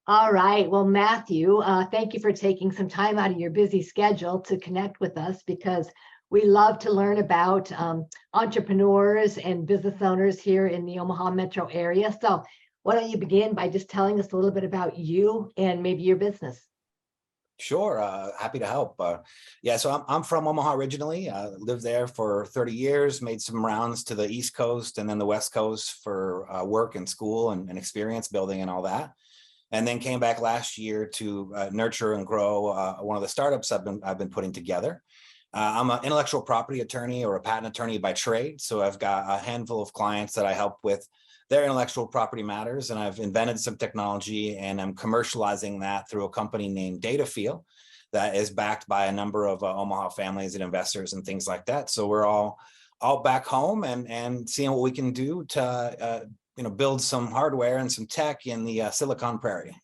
All right. Well, Matthew, thank you for taking some time out of your busy schedule to connect with us because we love to learn about entrepreneurs and business owners here in the Omaha metro area. So why don't you begin by just telling us a little bit about you and maybe your business? Sure, happy to help. Yeah, so I'm from Omaha originally. Lived there for 30 years, made some rounds to the East Coast and then the West Coast for work and school and experience building and all that. And then came back last year to nurture and grow one of the startups I've been putting together. I'm an intellectual property attorney or a patent attorney by trade. So I've got a handful of clients that I help with their intellectual property matters, and I've invented some technology and I'm commercializing that through a company named Datafeel that is backed by a number of Omaha families and investors and things like that. So we're all back home and seeing what we can do to build some hardware and some tech in the Silicon Prairie.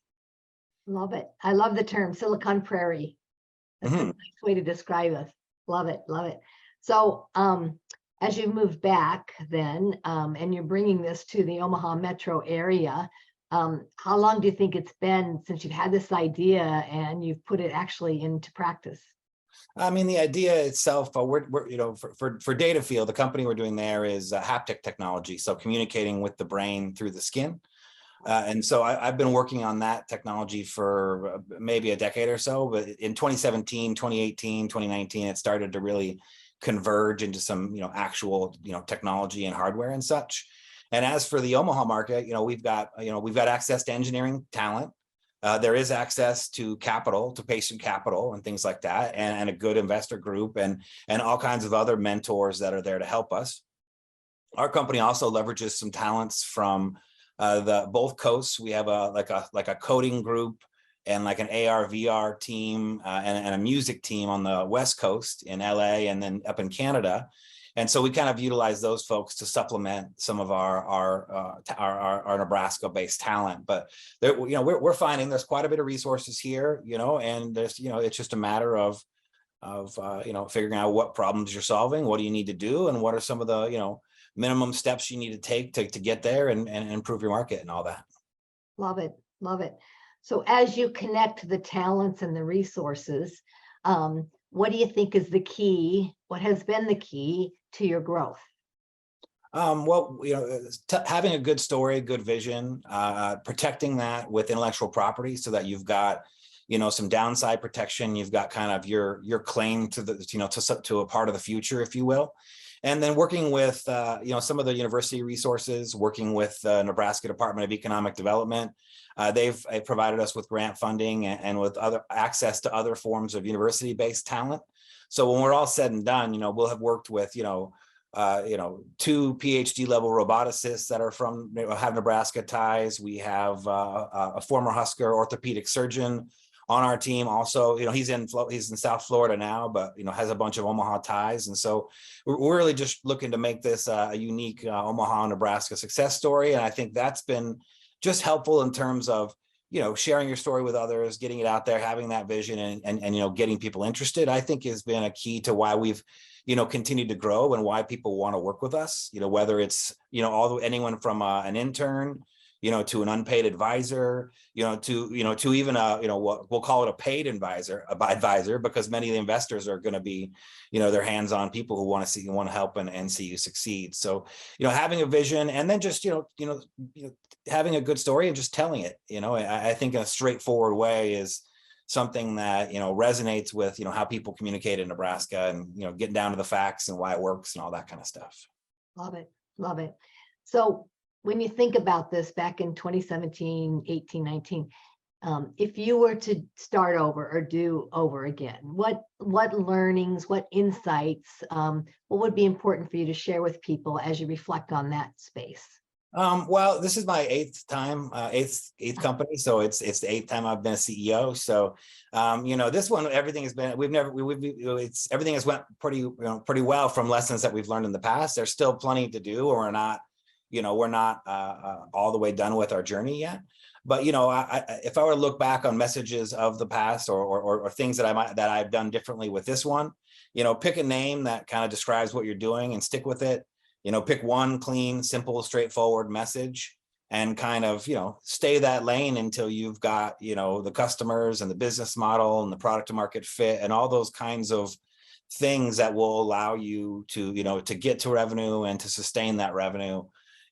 Love it. I love the term Silicon Prairie. That's a nice way to describe us. Love it. Love it. So as you move back then, and you're bringing this to the Omaha metro area, how long do you think it's been since you've had this idea and you've put it actually into practice? I mean, the idea itself, for Datafeel, the company we're doing there is haptic technology, so communicating with the brain through the skin. And so I've been working on that technology for maybe a decade or so, but in 2017, 2018, 2019, it started to really converge into some, actual, technology and hardware and such. And as for the Omaha market, we've got access to engineering talent. There is access to capital, to patient capital and things like that, and a good investor group and all kinds of other mentors that are there to help us. Our company also leverages some talents from both coasts. We have a coding group and like an AR VR team and a music team on the West Coast in LA and then up in Canada. And so we kind of utilize those folks to supplement some of our Nebraska-based talent. But there, we're finding there's quite a bit of resources here, and there's, it's just a matter of figuring out what problems you're solving, what do you need to do, and what are some of the minimum steps you need to take to get there and improve your market and all that. Love it. Love it. So as you connect the talents and the resources, what do you think is the key? What has been the key to your growth? Well, having a good story, good vision, protecting that with intellectual property so that you've got, some downside protection. You've got kind of your claim to the, to a part of the future, if you will. And then working with, some of the university resources, working with the Nebraska Department of Economic Development. They've provided us with grant funding and with other access to other forms of university-based talent. So when we're all said and done, we'll have worked with, 2 PhD level roboticists that are from, have Nebraska ties. We have a former Husker orthopedic surgeon on our team. Also, he's in South Florida now, but has a bunch of Omaha ties. And so we're really just looking to make this a unique Omaha, Nebraska success story. And I think that's been just helpful in terms of sharing your story with others, getting it out there, having that vision, and getting people interested. I think has been a key to why we've continued to grow and why people want to work with us. Whether it's anyone from an intern, to an unpaid advisor, to even what we'll call it a paid advisor, because many of the investors are going to be, they're hands-on people who want to help and see you succeed. So, having a vision and then just, having a good story and just telling it, I think in a straightforward way is something that, resonates with, how people communicate in Nebraska and, getting down to the facts and why it works and all that kind of stuff. Love it. Love it. So when you think about this back in 2017, 18, 19, if you were to start over or do over again, what learnings, what insights, what would be important for you to share with people as you reflect on that space? Well, this is my eighth company. So it's the 8th time I've been a CEO. So, this one, everything has been, everything has went pretty well from lessons that we've learned in the past. There's still plenty to do, or we're not all the way done with our journey yet. But, if I were to look back on messages of the past or things that I've done differently with this one, pick a name that kind of describes what you're doing and stick with it. Pick one clean, simple, straightforward message, and kind of, stay that lane until you've got, the customers and the business model and the product to market fit and all those kinds of things that will allow you to, to get to revenue and to sustain that revenue,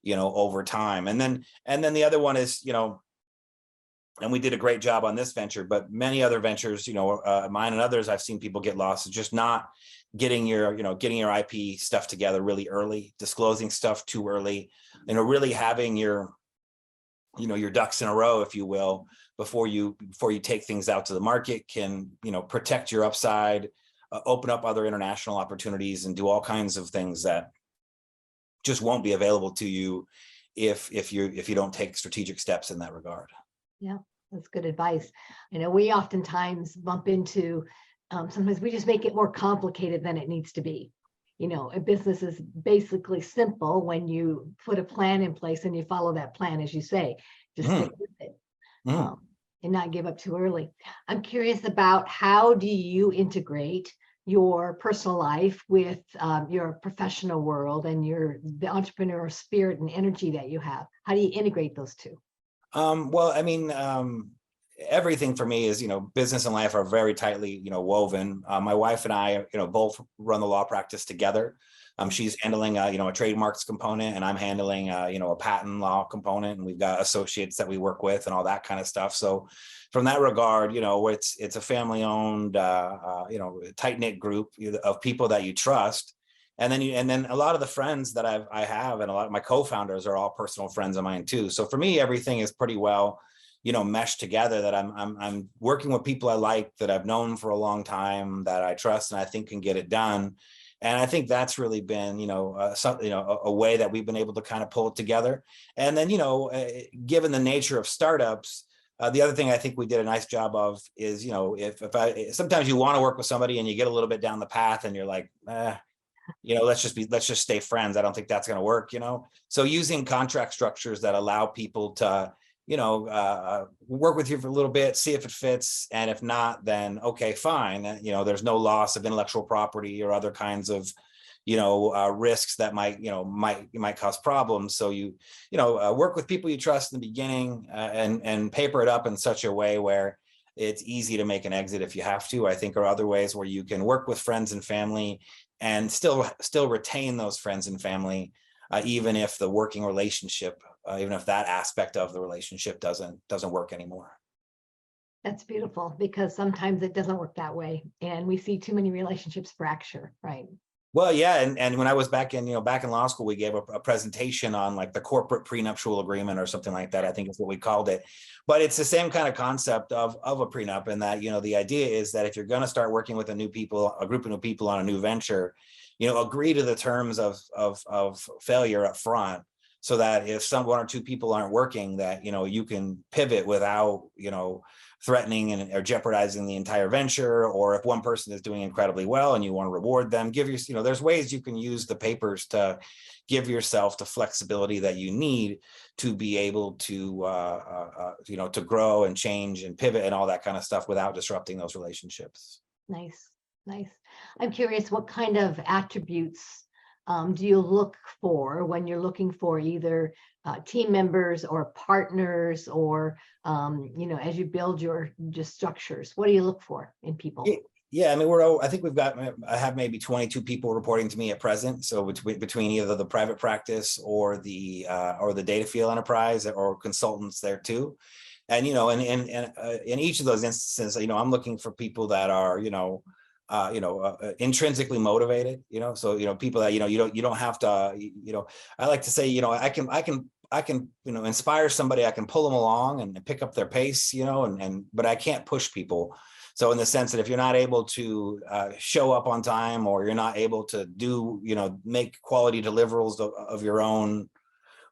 over time. And then the other one is, and we did a great job on this venture, but many other ventures, mine and others, I've seen people get lost. It's just not getting your IP stuff together really early, disclosing stuff too early, really having your ducks in a row, if you will, before you take things out to the market can, protect your upside, open up other international opportunities, and do all kinds of things that just won't be available to you if you don't take strategic steps in that regard. Yeah, that's good advice. We oftentimes bump into, sometimes we just make it more complicated than it needs to be. A business is basically simple when you put a plan in place and you follow that plan, as you say, just stick with it, and not give up too early. I'm curious about, how do you integrate your personal life with your professional world and the entrepreneurial spirit and energy that you have? How do you integrate those two? Well, I mean, everything for me is, business and life are very tightly, woven. My wife and I, both run the law practice together. She's handling, a trademarks component, and I'm handling, a patent law component, and we've got associates that we work with and all that kind of stuff. So from that regard, it's a family owned, tight knit group of people that you trust. And then a lot of the friends that I have, and a lot of my co-founders are all personal friends of mine too. So for me, everything is pretty well, meshed together, that I'm working with people I like, that I've known for a long time, that I trust and I think can get it done. And I think that's really been, a way that we've been able to kind of pull it together. And then, given the nature of startups, the other thing I think we did a nice job of is, if sometimes you want to work with somebody and you get a little bit down the path and you're like, let's just stay friends. I don't think that's going to work, So using contract structures that allow people to, work with you for a little bit, see if it fits. And if not, then okay, fine. There's no loss of intellectual property or other kinds of, risks that might cause problems. So work with people you trust in the beginning, and paper it up in such a way where it's easy to make an exit if you have to. I think are other ways where you can work with friends and family and still retain those friends and family, even if the working relationship, even if that aspect of the relationship doesn't work anymore. That's beautiful, because sometimes it doesn't work that way, and we see too many relationships fracture, right? Well, yeah, and when I was back in law school, we gave a presentation on like the corporate prenuptial agreement or something like that. I think is what we called it. But it's the same kind of concept of a prenup, and that, the idea is that if you're going to start working with a group of new people on a new venture, agree to the terms of failure up front, so that if one or two people aren't working, that, you can pivot without, threatening or jeopardizing the entire venture. Or if one person is doing incredibly well and you want to reward them, there's ways you can use the papers to give yourself the flexibility that you need to be able to, to grow and change and pivot and all that kind of stuff without disrupting those relationships. Nice. I'm curious, what kind of attributes do you look for when you're looking for either team members or partners, or as you build your structures? What do you look for in people? Yeah, I mean, I have maybe 22 people reporting to me at present. So between either the private practice or the data field enterprise, or consultants there too. And in each of those instances, I'm looking for people that are intrinsically motivated, so people that you don't have to, I like to say, I can inspire somebody, I can pull them along and pick up their pace, but I can't push people. So in the sense that if you're not able to show up on time, or you're not able to do, make quality deliverables of your own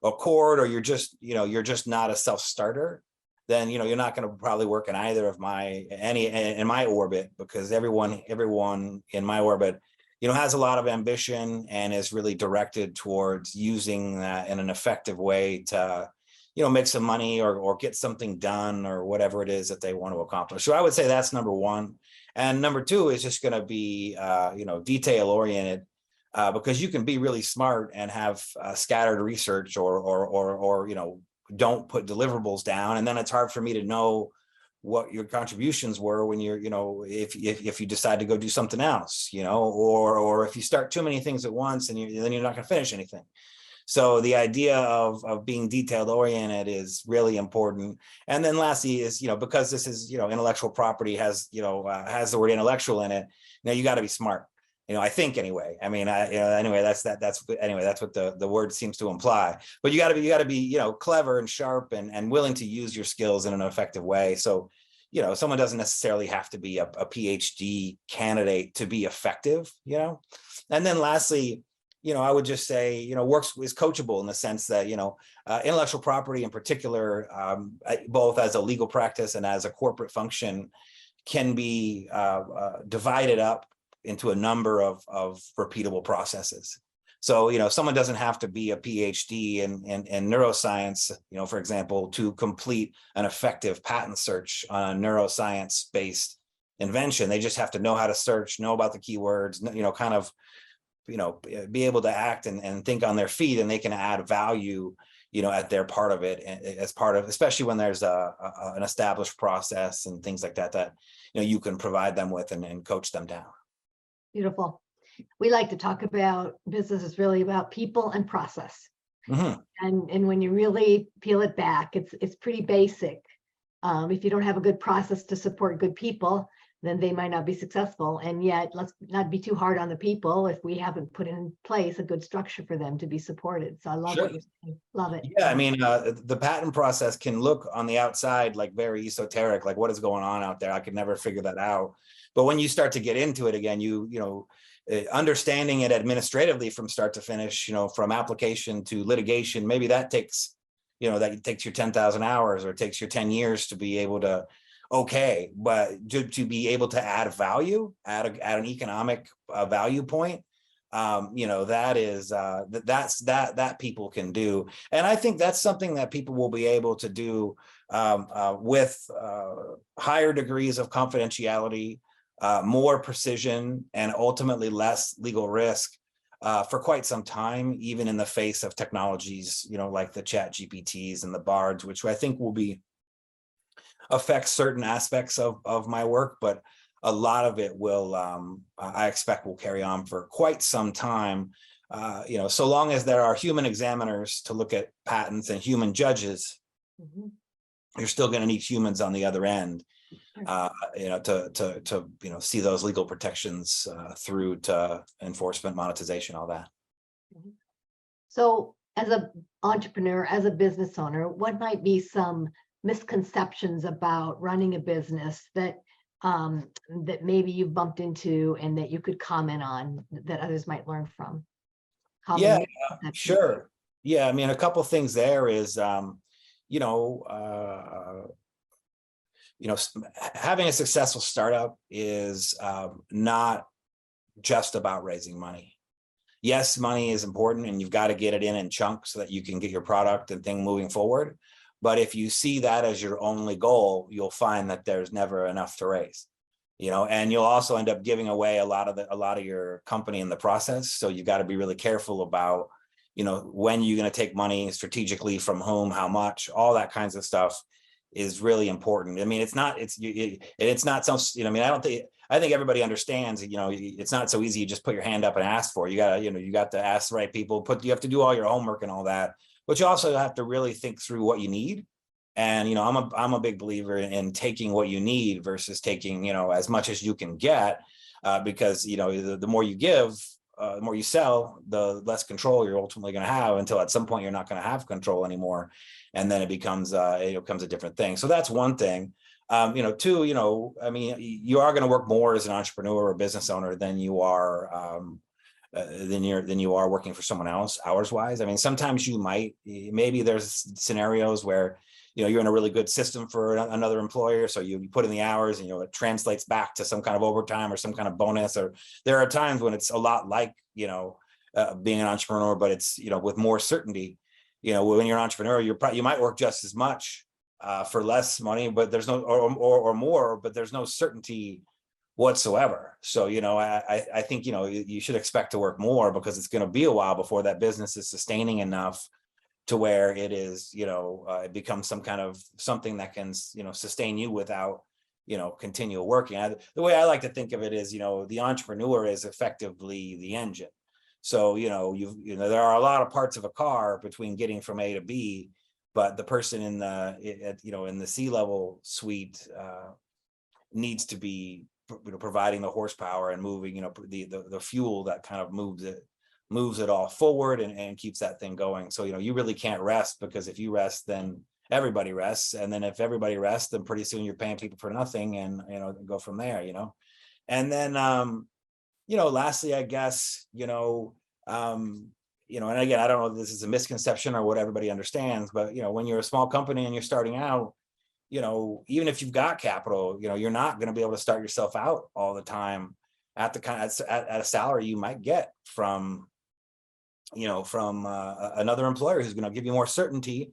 accord, or you're just not a self-starter, then you're not going to probably work in either of in my orbit, because everyone in my orbit has a lot of ambition and is really directed towards using that in an effective way to make some money or get something done, or whatever it is that they want to accomplish. So I would say that's number one. And number two is just going to be detail oriented, because you can be really smart and have scattered research or don't put deliverables down, and then it's hard for me to know what your contributions were when you're, if you decide to go do something else, or if you start too many things at once and then you're not going to finish anything. So the idea of being detailed oriented is really important. And then lastly is, because this is, intellectual property has the word intellectual in it. Now you got to be smart. I think anyway. I mean, anyway, that's what the word seems to imply. But you got to be, clever and sharp and willing to use your skills in an effective way. So, someone doesn't necessarily have to be a PhD candidate to be effective, And then lastly, I would just say, works is coachable in the sense that, intellectual property in particular, both as a legal practice and as a corporate function, can be divided up into a number of repeatable processes. So, someone doesn't have to be a PhD in neuroscience, for example, to complete an effective patent search on a neuroscience-based invention. They just have to know how to search, know about the keywords, kind of, be able to act and think on their feet, and they can add value, at their part of it, as part of, especially when there's an established process and things like that, you can provide them with and coach them down. Beautiful. We like to talk about business is really about people and process. Mm-hmm. And when you really peel it back, it's pretty basic. If you don't have a good process to support good people, then they might not be successful. And yet, let's not be too hard on the people if we haven't put in place a good structure for them to be supported. So I love what you're saying. Love it. Yeah, I mean, the patent process can look on the outside like very esoteric, like what is going on out there? I could never figure that out. But when you start to get into it again, understanding it administratively from start to finish, from application to litigation, maybe that takes, that takes you 10,000 hours or it takes you 10 years to be able to, okay, but to be able to add value, add an economic value point, that is that people can do. And I think that's something that people will be able to do with higher degrees of confidentiality, more precision, and ultimately less legal risk for quite some time, even in the face of technologies, like the Chat GPTs and the Bards, which I think will affect certain aspects of my work, but a lot of it will, I expect, will carry on for quite some time. So long as there are human examiners to look at patents and human judges, mm-hmm. You're still going to need humans on the other end, to see those legal protections through to enforcement, monetization, all that. So, as an entrepreneur, as a business owner, what might be some misconceptions about running a business that maybe you've bumped into and that you could comment on that others might learn from? Yeah, sure. Yeah, I mean, a couple of things there is, having a successful startup is not just about raising money. Yes, money is important and you've got to get it in chunks so that you can get your product and thing moving forward. But if you see that as your only goal, you'll find that there's never enough to raise, and you'll also end up giving away a lot of your company in the process. So you've got to be really careful about, when you're going to take money strategically, from whom, how much, all that kinds of stuff is really important. I mean, it's not so, I think everybody understands, it's not so easy. You just put your hand up and ask for it. You got to ask the right people, you have to do all your homework and all that, but you also have to really think through what you need. And, I'm a big believer in taking what you need versus taking, as much as you can get, because, the more you give, the more you sell, the less control you're ultimately going to have, until at some point you're not going to have control anymore. And then it becomes a different thing. So that's one thing. Two, you are going to work more as an entrepreneur or business owner than you are than you are working for someone else, hours wise. I mean, sometimes maybe there's scenarios where you're in a really good system for another employer, so you put in the hours and it translates back to some kind of overtime or some kind of bonus. Or there are times when it's a lot like being an entrepreneur, but it's with more certainty. When you're an entrepreneur, you might work just as much for less money, but there's no or more, but there's no certainty whatsoever. So I think you should expect to work more, because it's going to be a while before that business is sustaining enough to where it is, it becomes some kind of something that can, sustain you without, continual working. The way I like to think of it is, the entrepreneur is effectively the engine. So, there are a lot of parts of a car between getting from A to B, but the person in the C-level suite needs to be, providing the horsepower and moving, the fuel that kind of moves it all forward and keeps that thing going. So, you really can't rest, because if you rest, then everybody rests. And then if everybody rests, then pretty soon you're paying people for nothing, and, go from there, And then, lastly, I guess, and again, I don't know if this is a misconception or what everybody understands, but, when you're a small company and you're starting out, even if you've got capital, you're not going to be able to start yourself out all the time at a salary you might get from another employer who's going to give you more certainty,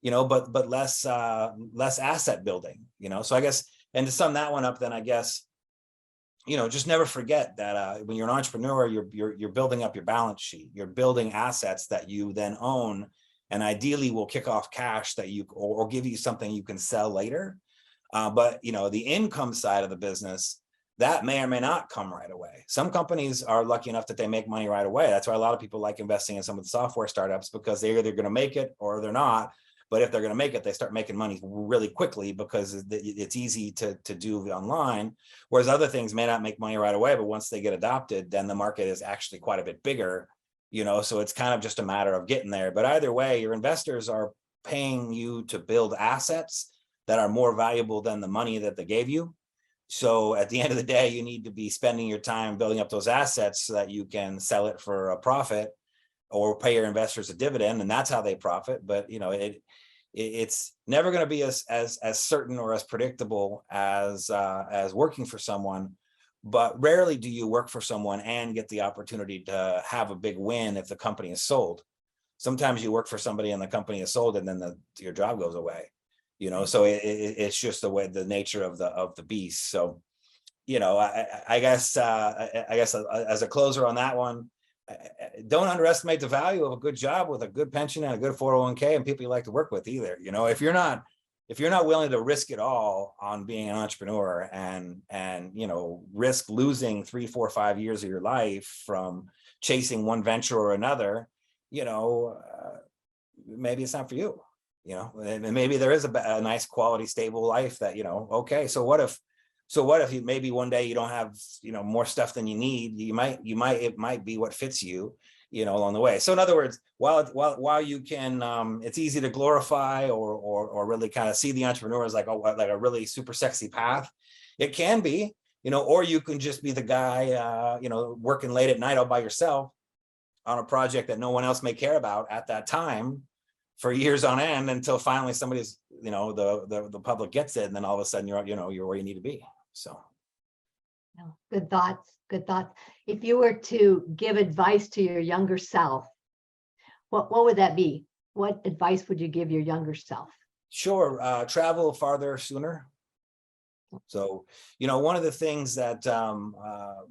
but less asset building, So I guess, and to sum that one up, then I guess, just never forget that when you're an entrepreneur, you're building up your balance sheet, you're building assets that you then own, and ideally will kick off cash that you or give you something you can sell later. But the income side of the business, that may or may not come right away. Some companies are lucky enough that they make money right away. That's why a lot of people like investing in some of the software startups, because they're either going to make it or they're not. But if they're going to make it, they start making money really quickly because it's easy to do online. Whereas other things may not make money right away, but once they get adopted, then the market is actually quite a bit bigger, so it's kind of just a matter of getting there. But either way, your investors are paying you to build assets that are more valuable than the money that they gave you. So at the end of the day, you need to be spending your time building up those assets so that you can sell it for a profit or pay your investors a dividend, and that's how they profit. But it's never going to be as certain or as predictable as working for someone. But rarely do you work for someone and get the opportunity to have a big win if the company is sold. Sometimes you work for somebody and the company is sold, and then your job goes away. So it's just the nature of the beast. So, I guess as a closer on that one, don't underestimate the value of a good job with a good pension and a good 401k and people you like to work with either. If you're not willing to risk it all on being an entrepreneur and risk losing 3, 4, 5 years of your life from chasing one venture or another, maybe it's not for you. And maybe there is a nice quality, stable life that, okay, so what if maybe one day you don't have, more stuff than you need, it might be what fits you, along the way. So in other words, while you can, it's easy to glorify or really kind of see the entrepreneur as like a really super sexy path. It can be, or you can just be the guy, working late at night all by yourself on a project that no one else may care about at that time, for years on end, until finally somebody's, the public gets it, and then all of a sudden you're where you need to be. So, good thoughts. Good thoughts. If you were to give advice to your younger self, what would that be? What advice would you give your younger self? Sure, travel farther sooner. So, one of the things that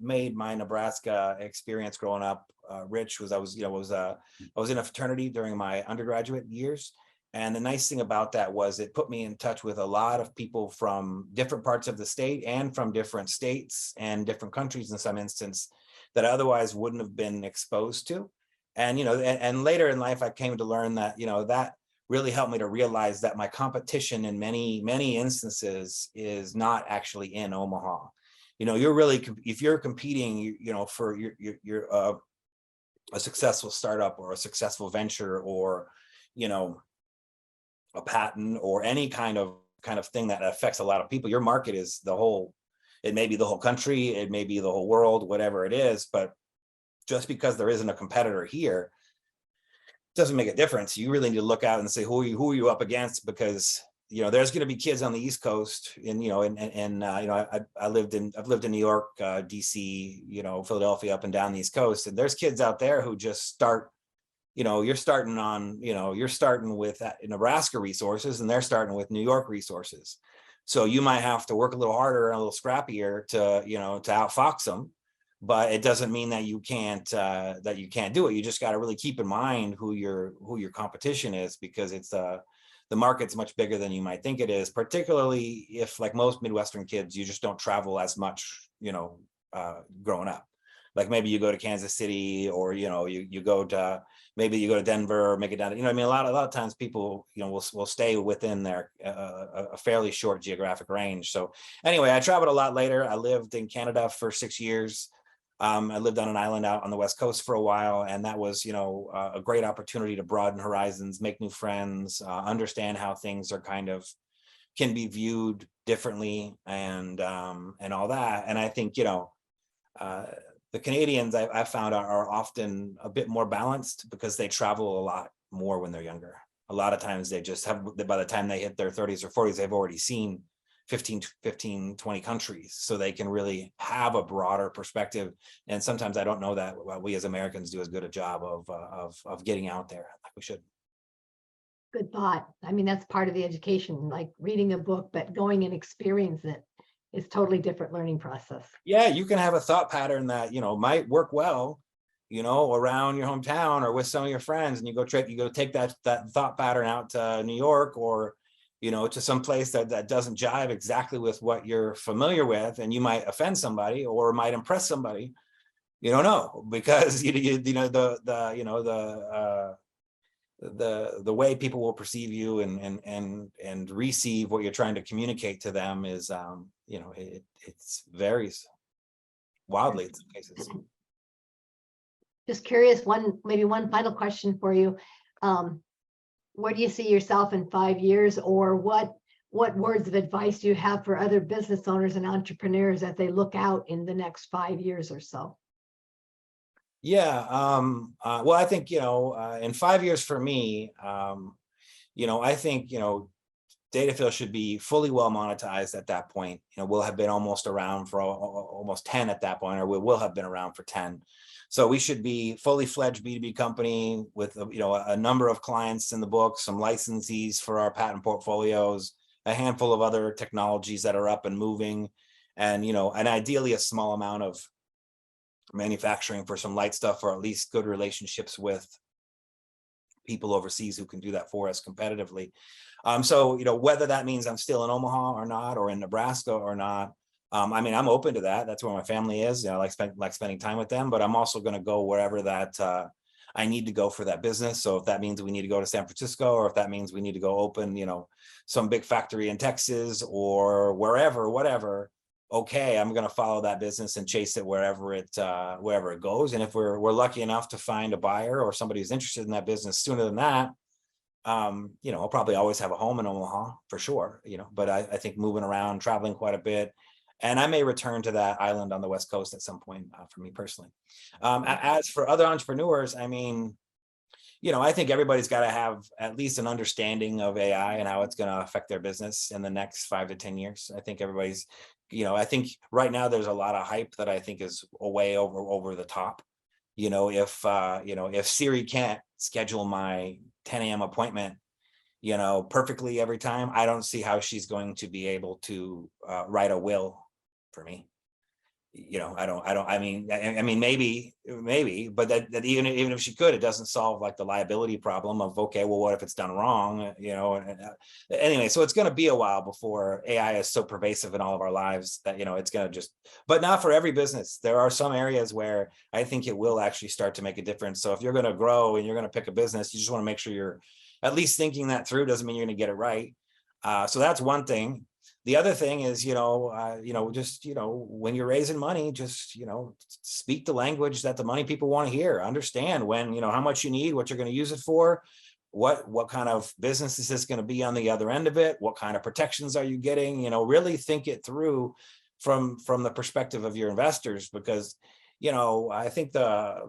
made my Nebraska experience growing up rich was I was in a fraternity during my undergraduate years. And the nice thing about that was it put me in touch with a lot of people from different parts of the state and from different states and different countries in some instance that I otherwise wouldn't have been exposed to. And, and later in life, I came to learn that, that really helped me to realize that my competition in many, many instances is not actually in Omaha. You're really, if you're competing, for your a successful startup or a successful venture or, a patent or any kind of thing that affects a lot of people, your market is it may be the whole country, it may be the whole world, whatever it is. But just because there isn't a competitor here doesn't make a difference. You really need to look out and say, who are you up against? Because, there's going to be kids on the East Coast and, I've lived in New York, DC, Philadelphia, up and down the East Coast. And there's kids out there who just start, you're starting with Nebraska resources and they're starting with New York resources. So you might have to work a little harder and a little scrappier to outfox them. but it doesn't mean that you can't do it. You just got to really keep in mind who your competition is, because it's the market's much bigger than you might think it is, particularly if, like most Midwestern kids, you just don't travel as much, growing up. Like maybe you go to Kansas City, or you go to, maybe you go to Denver, or make it down. I mean, a lot of times people will stay within their a fairly short geographic range. So anyway, I traveled a lot later. I lived in Canada for 6 years. I lived on an island out on the West Coast for a while, and that was a great opportunity to broaden horizons, make new friends, understand how things are can be viewed differently, and all that. And I think the Canadians I've found are often a bit more balanced, because they travel a lot more when they're younger. A lot of times they just have, by the time they hit their 30s or 40s, they've already seen 15, 20 countries. So they can really have a broader perspective. And sometimes I don't know that we as Americans do as good a job of getting out there like we should. Good thought. I mean, that's part of the education, like reading a book, but going and experience it is totally different learning process. Yeah, you can have a thought pattern that might work well, around your hometown or with some of your friends, and you go take that thought pattern out to New York, or to some place that doesn't jive exactly with what you're familiar with, and you might offend somebody or might impress somebody. You don't know, because the way people will perceive you and receive what you're trying to communicate to them is it varies wildly in some cases. Just curious, maybe one final question for you. Where do you see yourself in 5 years, or what words of advice do you have for other business owners and entrepreneurs as they look out in the next 5 years or so? Yeah, well, I think in 5 years for me, I think Datafill should be fully well monetized at that point. We'll have been almost around for almost 10 at that point, or we will have been around for 10. So we should be fully fledged B2B company with a number of clients in the book, some licensees for our patent portfolios, a handful of other technologies that are up and moving, and and ideally a small amount of manufacturing for some light stuff, or at least good relationships with people overseas who can do that for us competitively. So whether that means I'm still in Omaha or not, or in Nebraska or not, I mean, I'm open to that. That's where my family is. I like spending time with them, but I'm also going to go wherever that I need to go for that business. So if that means we need to go to San Francisco, or if that means we need to go open some big factory in Texas or wherever, whatever, okay, I'm going to follow that business and chase it wherever it goes. And if we're lucky enough to find a buyer or somebody who's interested in that business sooner than that, I'll probably always have a home in Omaha for sure, but I think moving around, traveling quite a bit, and I may return to that island on the West Coast at some point for me personally. As for other entrepreneurs, I mean, I think everybody's got to have at least an understanding of AI and how it's going to affect their business in the next 5 to 10 years. I think everybody's, I think right now there's a lot of hype that I think is way over the top. If Siri can't schedule my 10 a.m. appointment, perfectly every time, I don't see how she's going to be able to write a will for me. I mean, maybe, but that even if she could, it doesn't solve like the liability problem of, okay, well, what if it's done wrong? Anyway, so it's going to be a while before AI is so pervasive in all of our lives that, it's going to but not for every business. There are some areas where I think it will actually start to make a difference. So if you're going to grow and you're going to pick a business, you just want to make sure you're at least thinking that through. Doesn't mean you're going to get it right. So that's one thing. The other thing is, when you're raising money, just, speak the language that the money people want to hear. Understand when, how much you need, what you're going to use it for, what kind of business is this going to be on the other end of it? What kind of protections are you getting? Really think it through from the perspective of your investors, because I think the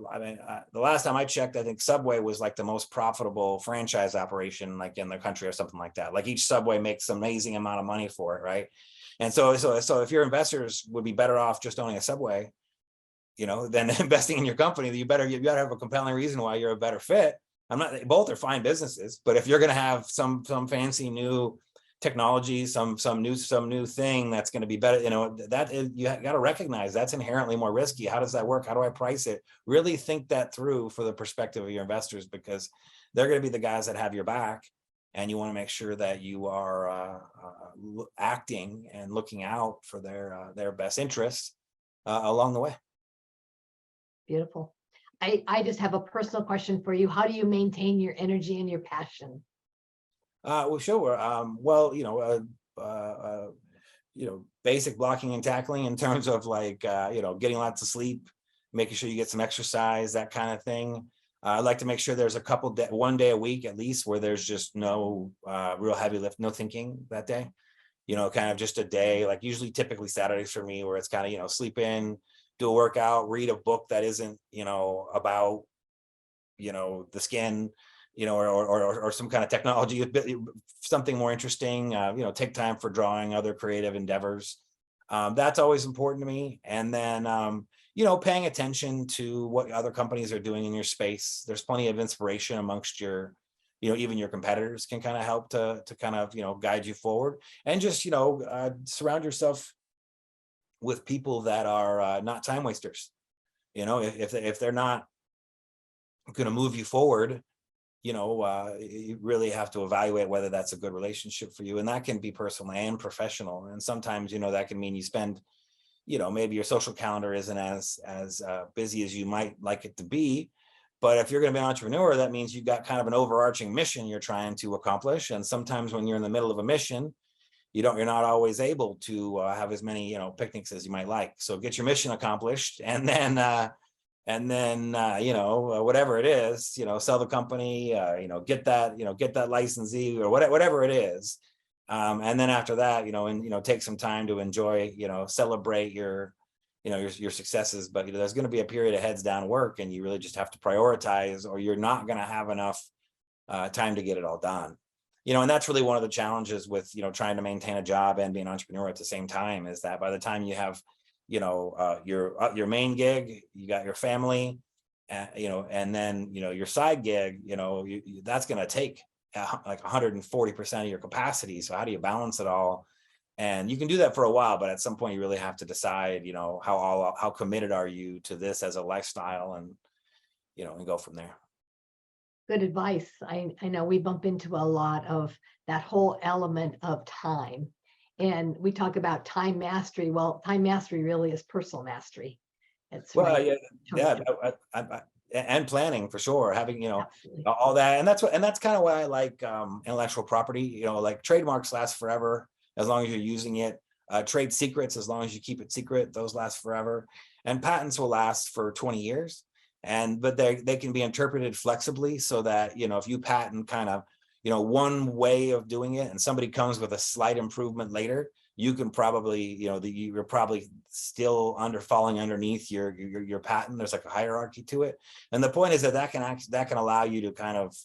last time I checked, I think Subway was like the most profitable franchise operation like in the country or something like that. Like each Subway makes an amazing amount of money for it, right? And so if your investors would be better off just owning a Subway, than investing in your company, you better have a compelling reason why you're a better fit. Both are fine businesses, but if you're going to have some fancy new technology, some new thing that's going to be better, you know, you got to recognize that's inherently more risky. How does that work? How do I price it? Really think that through for the perspective of your investors, because they're going to be the guys that have your back, and you want to make sure that you are acting and looking out for their best interests along the way. Beautiful. I just have a personal question for you. How do you maintain your energy and your passion? Well, sure. Well, basic blocking and tackling in terms of like, getting lots of sleep, making sure you get some exercise, that kind of thing. I like to make sure there's one day a week at least where there's just no real heavy lift, no thinking that day. Kind of just a day, like typically Saturdays for me, where it's kind of, sleep in, do a workout, read a book that isn't, about, the skin, or some kind of technology, something more interesting, take time for drawing, other creative endeavors. That's always important to me. And then, paying attention to what other companies are doing in your space. There's plenty of inspiration amongst your, even your competitors can kind of help to kind of, guide you forward, and just, surround yourself with people that are not time wasters. If they're not going to move you forward, you really have to evaluate whether that's a good relationship for you. And that can be personal and professional. And sometimes, that can mean you spend, maybe your social calendar isn't as busy as you might like it to be. But if you're going to be an entrepreneur, that means you've got kind of an overarching mission you're trying to accomplish. And sometimes when you're in the middle of a mission, you're not always able to have as many, picnics as you might like. So get your mission accomplished, and then whatever it is, sell the company, get that licensee or whatever it is. And then after that, take some time to enjoy, celebrate your successes. But there's going to be a period of heads down work, and you really just have to prioritize, or you're not going to have enough time to get it all done. And that's really one of the challenges with, trying to maintain a job and be an entrepreneur at the same time, is that by the time you have, your main gig, you got your family, and then, your side gig, that's going to take like 140% of your capacity. So how do you balance it all? And you can do that for a while, but at some point you really have to decide, how committed are you to this as a lifestyle, and, and go from there. Good advice. I know we bump into a lot of that whole element of time, and we talk about time mastery. Well, time mastery really is personal mastery. It's and planning for sure. Having Absolutely. all that, and that's kind of why I like intellectual property. Like trademarks last forever as long as you're using it. Trade secrets, as long as you keep it secret, those last forever. And patents will last for 20 years. But they can be interpreted flexibly, so that, if you patent kind of, one way of doing it, and somebody comes with a slight improvement later, you can probably, you're probably still falling underneath your patent. There's like a hierarchy to it. And the point is that can allow you to kind of,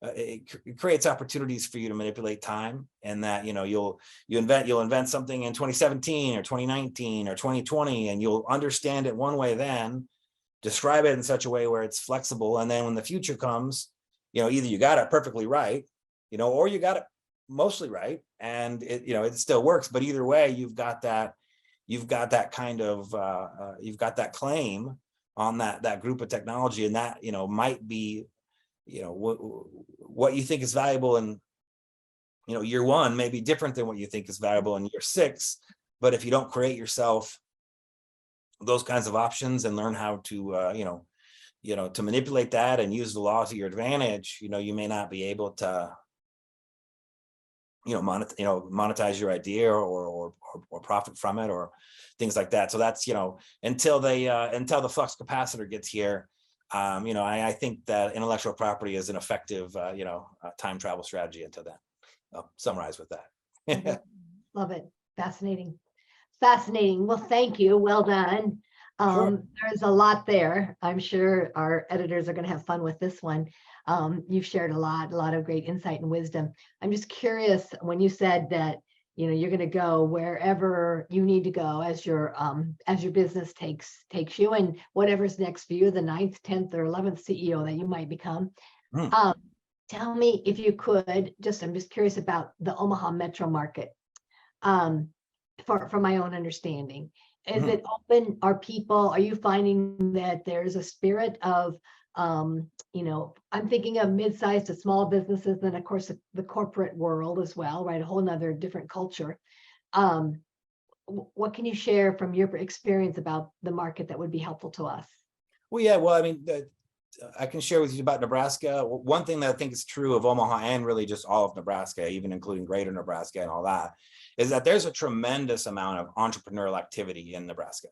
it creates opportunities for you to manipulate time, and that, you'll invent something in 2017 or 2019 or 2020, and you'll understand it one way then, describe it in such a way where it's flexible, and then when the future comes, either you got it perfectly right, or you got it mostly right, and it still works. But either way, you've got that kind of you've got that claim on that group of technology, and that might be what you think is valuable in year one may be different than what you think is valuable in year 6. But if you don't create yourself those kinds of options and learn how to to manipulate that and use the law to your advantage, you may not be able to monetize your idea or profit from it, or things like that. So that's until the flux capacitor gets here, I think that intellectual property is an effective time travel strategy until then. I'll summarize with that. Love it. Fascinating. Well, thank you. Well done. Sure. There's a lot there. I'm sure our editors are going to have fun with this one. You've shared a lot of great insight and wisdom. I'm just curious, when you said that, you're going to go wherever you need to go as your business takes you, and whatever's next for you, the 9th, 10th, or 11th CEO that you might become. tell me if you could, I'm just curious about the Omaha metro market. For my own understanding, is it open? Are you finding that there's a spirit of, I'm thinking of mid-sized to small businesses, and of course the corporate world as well, right? A whole nother different culture. What can you share from your experience about the market that would be helpful to us? Well, yeah, well, I mean, I can share with you about Nebraska. One thing that I think is true of Omaha and really just all of Nebraska, even including greater Nebraska and all that, is that there's a tremendous amount of entrepreneurial activity in Nebraska.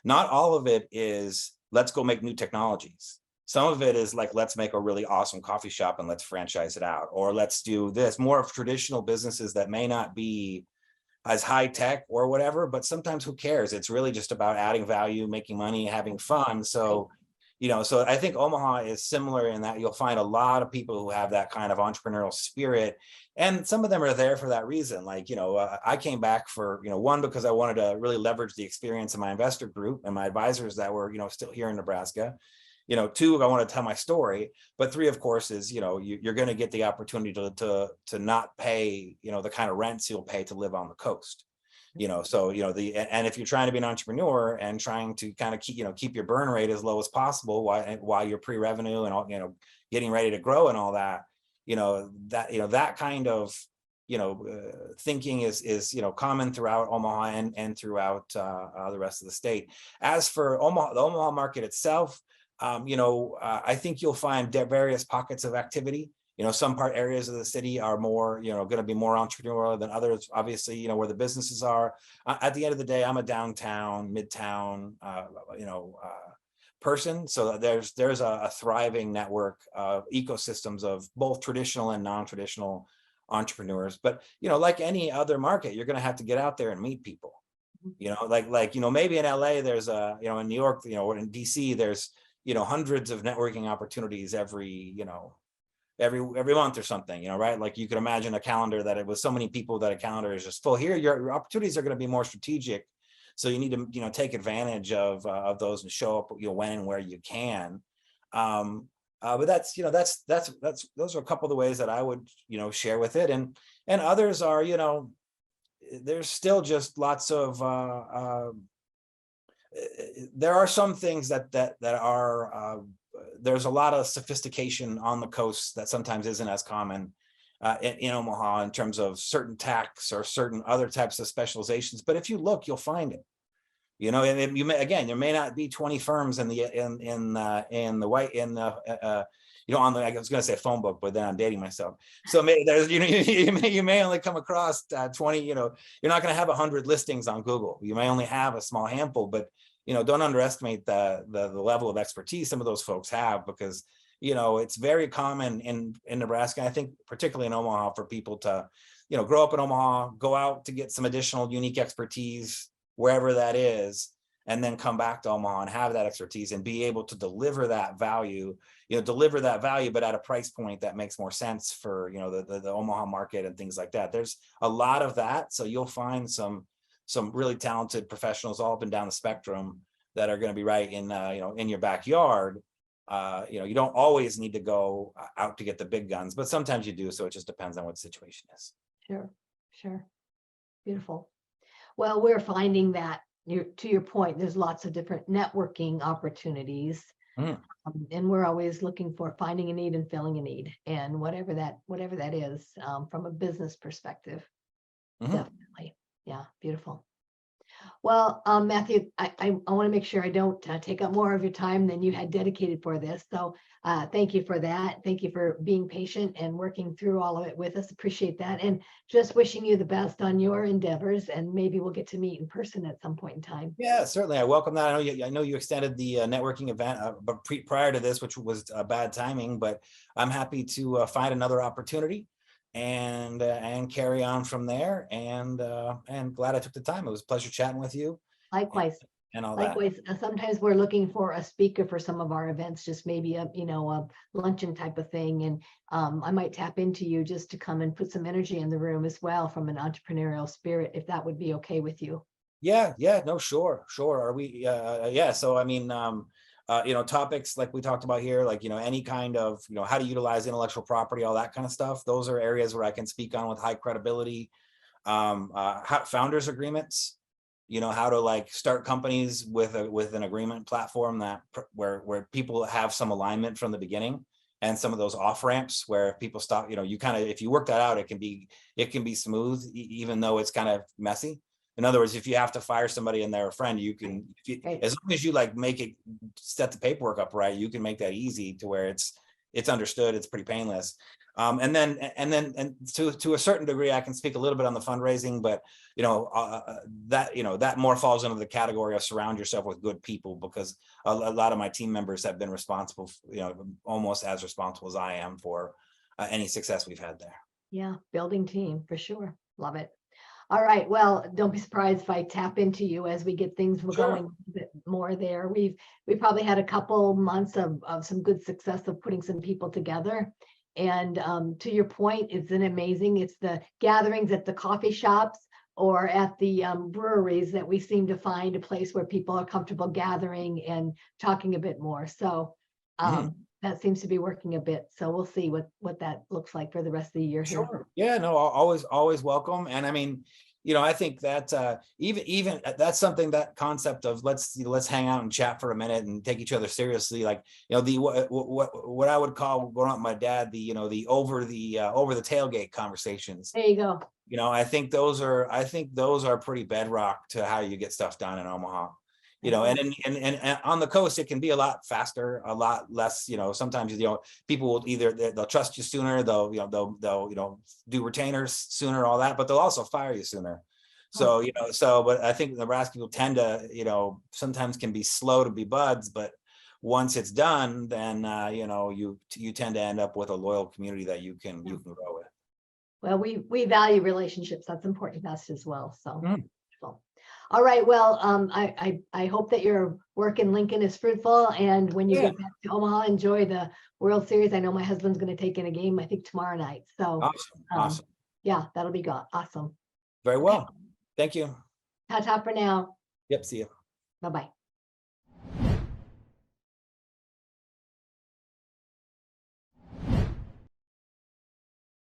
Not all of it is, let's go make new technologies. Some of it is like, let's make a really awesome coffee shop and let's franchise it out. Or let's do this, more of traditional businesses that may not be as high tech or whatever, but sometimes who cares? It's really just about adding value, making money, having fun. So, so I think Omaha is similar in that you'll find a lot of people who have that kind of entrepreneurial spirit. And some of them are there for that reason. Like, I came back for, one, because I wanted to really leverage the experience of my investor group and my advisors that were, still here in Nebraska. Two, I want to tell my story, but three, of course, is, you're going to get the opportunity to not pay, the kind of rents you'll pay to live on the coast. So, and if you're trying to be an entrepreneur and trying to kind of keep your burn rate as low as possible while you're pre-revenue and all, getting ready to grow and all that, that kind of, thinking is, common throughout Omaha and throughout the rest of the state. As for Omaha, the Omaha market itself, I think you'll find various pockets of activity. Some areas of the city are more, going to be more entrepreneurial than others, obviously, where the businesses are. At the end of the day, I'm a downtown, midtown, person. So there's a thriving network of ecosystems of both traditional and non-traditional entrepreneurs. But, like any other market, you're going to have to get out there and meet people. Maybe in LA, there's in New York, or in DC, there's, hundreds of networking opportunities every month or something, right? Like you could imagine a calendar that it was so many people that a calendar is just full. Here, your opportunities are going to be more strategic. So you need to, take advantage of those and show up, when and where you can. But that's, those are a couple of the ways that I would, share with it. And others are, there's still just lots of, there are some things that are, there's a lot of sophistication on the coast that sometimes isn't as common in Omaha in terms of certain tax or certain other types of specializations. But if you look, you'll find it. And you may, again, there may not be 20 firms in the on the, I was going to say phone book, but then I'm dating myself. So there's, you may only come across 20, you're not going to have 100 listings on Google. You may only have a small handful, but, don't underestimate the level of expertise some of those folks have, because, it's very common in Nebraska. I think particularly in Omaha for people to, grow up in Omaha, go out to get some additional unique expertise wherever that is, and then come back to Omaha and have that expertise and be able to deliver that value, but at a price point that makes more sense for, the Omaha market and things like that. There's a lot of that. So you'll find some really talented professionals all up and down the spectrum that are going to be right in, in your backyard. You don't always need to go out to get the big guns, but sometimes you do. So it just depends on what the situation is. Sure. Beautiful. Well, we're finding that, to your point, there's lots of different networking opportunities, and we're always looking for finding a need and filling a need, and whatever that is, from a business perspective. Definitely. Yeah, beautiful. Well, Mathew, I want to make sure I don't take up more of your time than you had dedicated for this. So thank you for that. Thank you for being patient and working through all of it with us. Appreciate that. And just wishing you the best on your endeavors. And maybe we'll get to meet in person at some point in time. Yeah, certainly. I welcome that. I know you extended the networking event but prior to this, which was bad timing, but I'm happy to find another opportunity and carry on from there, and glad I took the time. It was a pleasure chatting with you. Likewise. And all Likewise. that. Sometimes we're looking for a speaker for some of our events, just maybe a luncheon type of thing, and I might tap into you just to come and put some energy in the room as well from an entrepreneurial spirit, if that would be okay with you. Yeah, no, sure. Are we? Yeah. So I mean, topics like we talked about here, like, any kind of, how to utilize intellectual property, all that kind of stuff. Those are areas where I can speak on with high credibility. Founders agreements, how to like start companies with an agreement platform where people have some alignment from the beginning, and some of those off ramps where people stop, you kind of, if you work that out, it can be smooth, even though it's kind of messy. In other words, if you have to fire somebody and they're a friend, you can, as long as you like make it, set the paperwork up right, you can make that easy to where it's understood, it's pretty painless. And to a certain degree, I can speak a little bit on the fundraising, but that more falls into the category of surround yourself with good people, because a lot of my team members have been responsible, almost as responsible as I am for any success we've had there. Yeah, building team for sure. Love it. All right. Well, don't be surprised if I tap into you as we get things going a bit more there. We probably had a couple months of some good success of putting some people together. And to your point, it's amazing. It's the gatherings at the coffee shops or at the breweries that we seem to find a place where people are comfortable gathering and talking a bit more. So that seems to be working a bit. So we'll see what that looks like for the rest of the year. Sure. Here. Yeah, no, always welcome. And I mean, I think that even that's something, that concept of let's hang out and chat for a minute and take each other seriously, like what I would call, going out with my dad, the over the tailgate conversations. There you go. I think those are pretty bedrock to how you get stuff done in Omaha. And on the coast, it can be a lot faster, a lot less, sometimes, people will they'll trust you sooner, they'll do retainers sooner, all that, but they'll also fire you sooner. So, but I think Nebraska people tend to, sometimes can be slow to be buds, but once it's done, then, you tend to end up with a loyal community that you can grow with. Well, we value relationships. That's important to us as well. So. All right. Well, I hope that your work in Lincoln is fruitful, and when you get back to Omaha, enjoy the World Series. I know my husband's going to take in a game, I think tomorrow night. So awesome. Yeah, that'll be awesome. Very well. Thank you. Ta-ta for now. Yep. See you. Bye-bye.